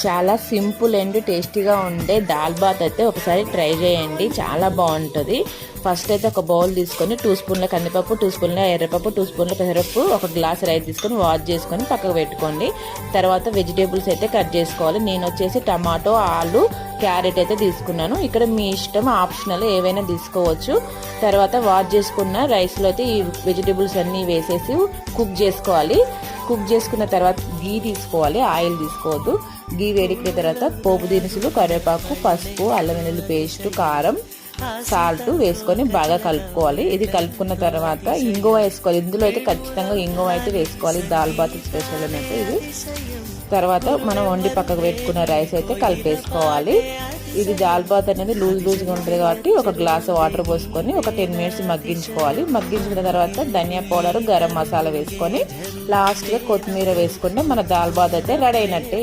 చాలా simple and టేస్టీగా ఉండే దాల్ బాత్ అయితే ఒకసారి ట్రై చేయండి, చాలా బాగుంటుంది. ఫస్ట్ అయితే ఒక బౌల్ తీసుకొని 2 స్పూన్ల కందిపప్పు, 2 స్పూన్ల ఎర్రపప్పు, 2 స్పూన్ల పెసరపప్పు, 1 గ్లాస్ రైస్ తీసుకొని వాష్ చేసుకొని పక్కకు పెట్టుకోండి. తర్వాత వెజిటేబుల్స్ అయితే కట్ చేసుకోవాలి. నేను వచ్చేసి టమాటో, ఆలు, క్యారెట్ అయితే తీసుకున్నాను. ఇక్కడ మీ ఇష్టం, ఆప్షనల్ ఏవైనా తీసుకోవచ్చు. తర్వాత వాష్ చేసుకున్న రైస్లో అయితే ఈ వెజిటేబుల్స్ అన్నీ వేసేసి కుక్ చేసుకోవాలి. కుక్ చేసుకున్న తర్వాత గీ తీసుకోవాలి, ఆయిల్ తీసుకోవద్దు. గీ వేడికిన తర్వాత పోపు దినుసులు, కరివేపాకు, పసుపు, అల్లం వెల్లుల్లి పేస్ట్, కారం, సాల్ట్ వేసుకొని బాగా కలుపుకోవాలి. ఇది కలుపుకున్న తర్వాత ఇంగువ వేసుకోవాలి. ఇందులో అయితే ఖచ్చితంగా ఇంగువ అయితే వేసుకోవాలి. దాల్ బాత్ స్పెషల్ అయితే ఇది. తర్వాత మనం వండి పక్కకు పెట్టుకున్న రైస్ అయితే కలిపేసుకోవాలి. ఇది దాల్ బాత్ అనేది లూజ్గా ఉంటుంది కాబట్టి ఒక గ్లాస్ వాటర్ పోసుకొని ఒక 10 మినిట్స్ మగ్గించుకోవాలి. మగ్గించుకున్న తర్వాత ధనియా పౌడర్, గరం మసాలా వేసుకొని లాస్ట్గా కొత్తిమీర వేసుకుంటే మన దాల్ బాత్ అయితే రెడీ అయినట్టే.